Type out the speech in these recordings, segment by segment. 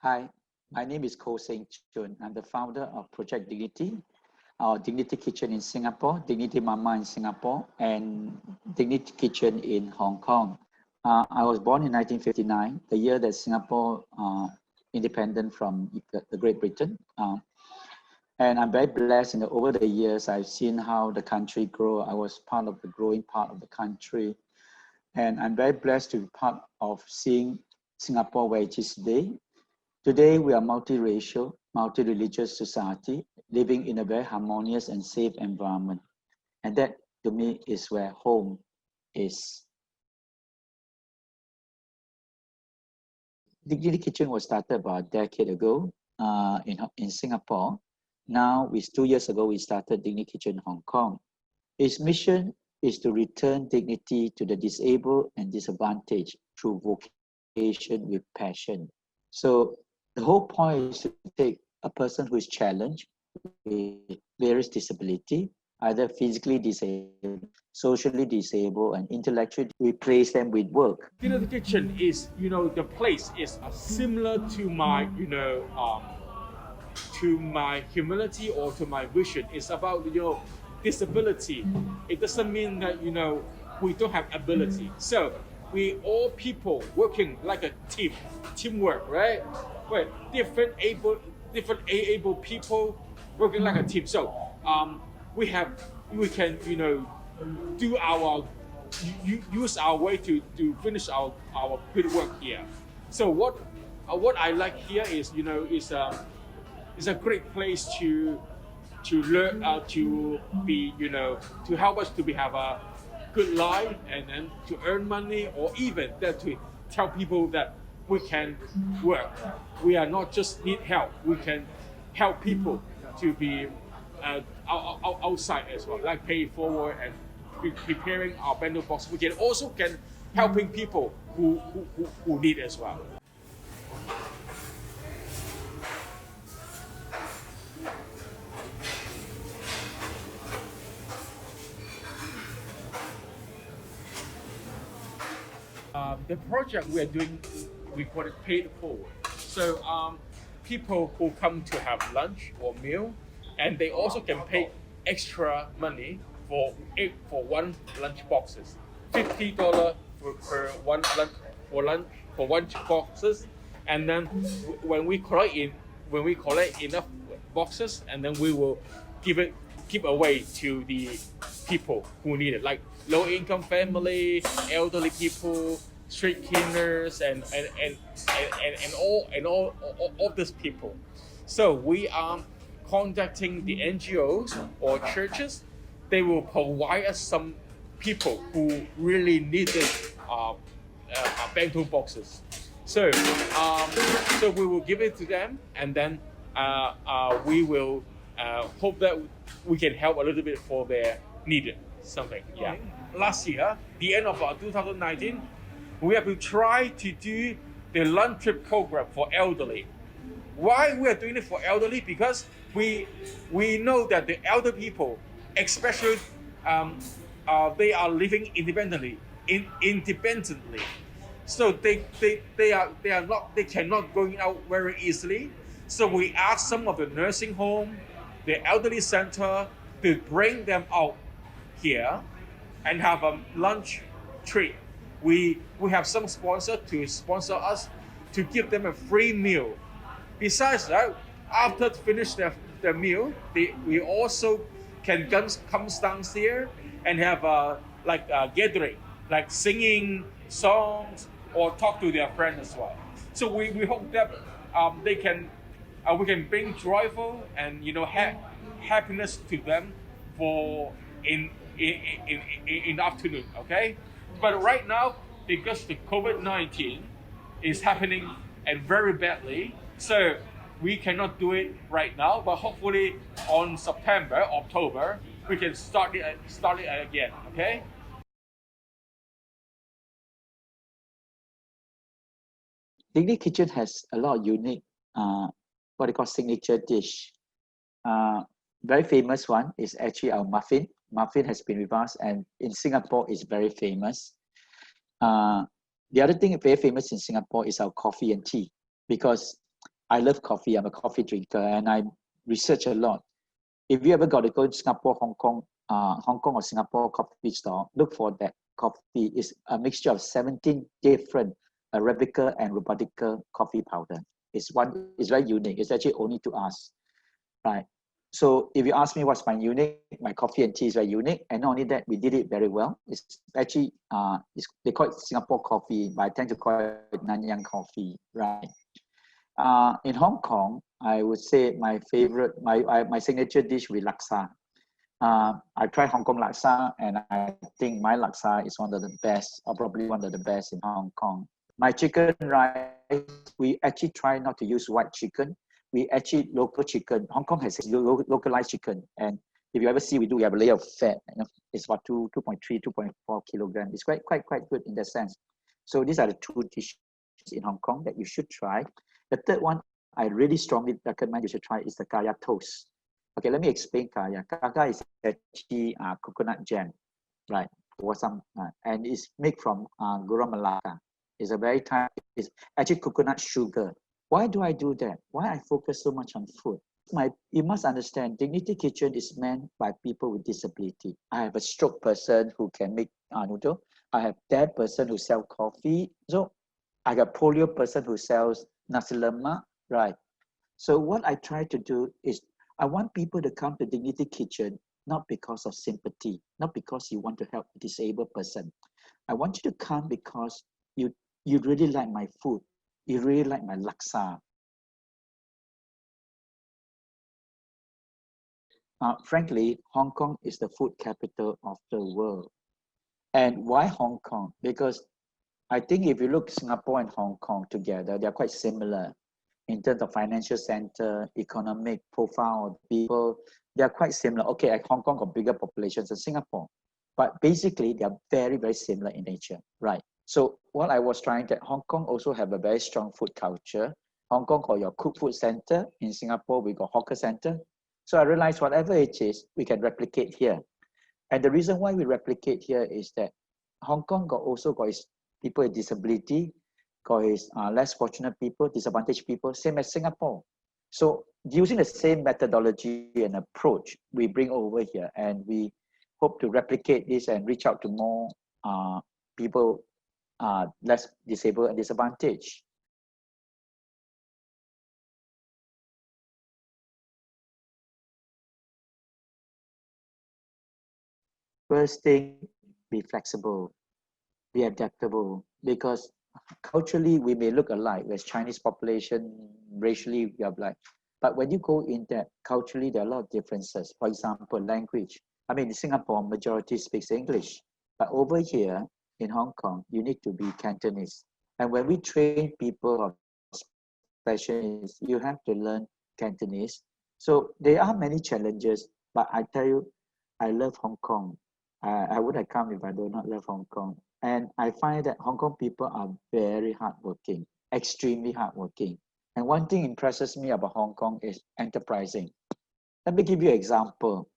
Hi, my name is Koh Seng Choon. I'm the founder of Project Dignity, our Dignity Kitchen in Singapore, Dignity Mama in Singapore, and Dignity Kitchen in Hong Kong. I was born in 1959, the year that Singapore independent from the Great Britain. And I'm very blessed over the years, I've seen how the country grow. I was part of the growing part of the country. And I'm very blessed to be part of seeing Singapore where it is today. Today, we are multiracial, multi-religious society, living in a very harmonious and safe environment. And that, to me, is where home is. Dignity Kitchen was started about a decade ago in Singapore. Now, 2 years ago, we started Dignity Kitchen Hong Kong. Its mission is to return dignity to the disabled and disadvantaged through vocation with passion. So the whole point is to take a person who is challenged with various disability, either physically disabled, socially disabled, and intellectually, replace them with work. The kitchen is, the place is similar to my, to my humility or to my vision. It's about, disability. It doesn't mean that, we don't have ability. So we all people working like a team, teamwork, right? Where different able people working like a team. So we can, do our use our way to finish our good work here. So what I like here is, is a great place to learn, to be, to help us to have a good life and then to earn money, or even that to tell people that we can work. We are not just need help. We can help people to be outside as well, like pay it forward and preparing our bento box. We can also helping people who need as well. The project we are doing, we call it paid forward. So people who come to have lunch or meal, and they also can pay extra money for one lunch boxes, $50 per one lunch boxes, and then when we collect enough boxes, and then we will give away to the people who need it, like low income family, elderly people, street cleaners, and all these people. So we are contacting the NGOs or churches. They will provide us some people who really needed bento boxes. So so we will give it to them, and then we will hope that we can help a little bit for their needed something. Yeah. Last year, the end of 2019, we have to try to do the lunch trip program for elderly. Why we are doing it for elderly? Because we know that the elder people, especially they are living independently. So they cannot going out very easily. So we ask some of the nursing home, the elderly center, to bring them out here and have a lunch treat. We have some sponsor to sponsor us to give them a free meal. Besides that, after finish their meal, we also can come downstairs and have a gathering, like singing songs or talk to their friends as well. So we hope that we can bring joyful and happiness to them for in afternoon. Okay, but right now, because the COVID-19 is happening and very badly, so we cannot do it right now. But hopefully on September, October, we can start it again. Okay. Dignity Kitchen has a lot of unique, what they call signature dish. Very famous one is actually our muffin. Muffin has been with us, and in Singapore is very famous. The other thing very famous in Singapore is our coffee and tea, because I love coffee. I'm a coffee drinker, and I research a lot. If you ever got to go to Singapore, Hong Kong or Singapore coffee store, look for that coffee. It's a mixture of 17 different Arabica and Robusta coffee powder. It's very unique. It's actually only to us, right? So if you ask me what's my unique, my coffee and tea is very unique. And not only that, we did it very well. It's actually, they call it Singapore coffee, but I tend to call it Nanyang coffee, right? In Hong Kong, I would say my favorite, my signature dish with laksa. I tried Hong Kong laksa, and I think my laksa is one of the best, or probably one of the best in Hong Kong. My chicken rice, we actually try not to use white chicken. We actually local chicken. Hong Kong has localized chicken, and if you ever see, we have a layer of fat. You know, it's about 2.3, 2.4 kilograms. It's quite good in that sense. So these are the two dishes in Hong Kong that you should try. The third one I really strongly recommend you should try is the kaya toast. Okay, let me explain kaya. Kaya is actually coconut jam, right? Or some, and it's made from Gula Melaka. It's a very it's actually coconut sugar. Why do I do that? Why I focus so much on food? You must understand, Dignity Kitchen is meant by people with disability. I have a stroke person who can make noodle. I have deaf person who sell coffee. So I got polio person who sells nasi lemak, right? So what I try to do is I want people to come to Dignity Kitchen not because of sympathy, not because you want to help a disabled person. I want you to come because you really like my food. You really like my laksa. Frankly, Hong Kong is the food capital of the world. And why Hong Kong? Because I think if you look Singapore and Hong Kong together, they're quite similar in terms of financial center, economic profile of people. They're quite similar. Okay, Hong Kong got bigger populations than Singapore, but basically they are very, very similar in nature, right? So what I was trying to, Hong Kong also have a very strong food culture. Hong Kong got your cook food center. In Singapore, we got hawker center. So I realized whatever it is, we can replicate here. And the reason why we replicate here is that Hong Kong also got its people with disability, got its less fortunate people, disadvantaged people, same as Singapore. So using the same methodology and approach, we bring over here, and we hope to replicate this and reach out to more people less disabled and disadvantaged. First thing, be flexible, be adaptable, because culturally we may look alike. There's Chinese population, racially we are black. But when you go in that, culturally there are a lot of differences. For example, language. I mean, in Singapore, majority speaks English. But over here in Hong Kong, you need to be Cantonese. And when we train people of special needs, you have to learn Cantonese. So there are many challenges, but I tell you, I love Hong Kong. I would have come if I do not love Hong Kong. And I find that Hong Kong people are very hardworking, extremely hardworking. And one thing impresses me about Hong Kong is enterprising. Let me give you an example.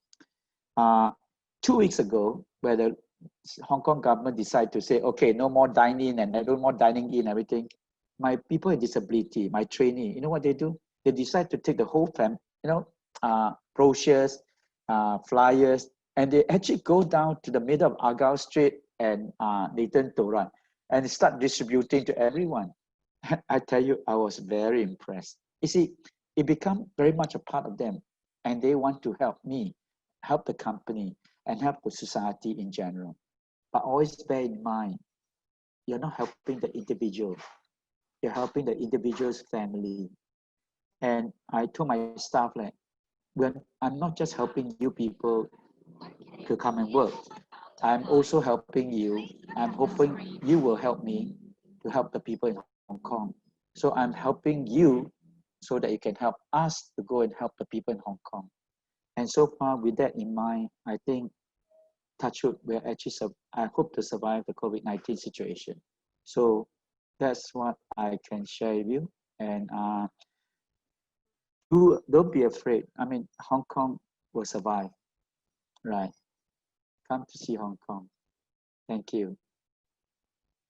2 weeks ago, where the Hong Kong government decided to say, okay, no more dining and no more dining in, everything. My people with disability, my trainee, you know what they do? They decide to take the whole family, brochures, flyers, and they actually go down to the middle of Argyle Street and Nathan Toran and start distributing to everyone. I tell you, I was very impressed. You see, it become very much a part of them, and they want to help me, help the company, and help the society in general. But always bear in mind, you're not helping the individual. You're helping the individual's family. And I told my staff, like, when I'm not just helping you people to come and work, I'm also helping you. I'm hoping you will help me to help the people in Hong Kong. So I'm helping you so that you can help us to go and help the people in Hong Kong. And so far, with that in mind, I think, touch wood, we're actually, I hope to survive the COVID-19 situation. So that's what I can share with you. And don't be afraid. I mean, Hong Kong will survive, right? Come to see Hong Kong. Thank you.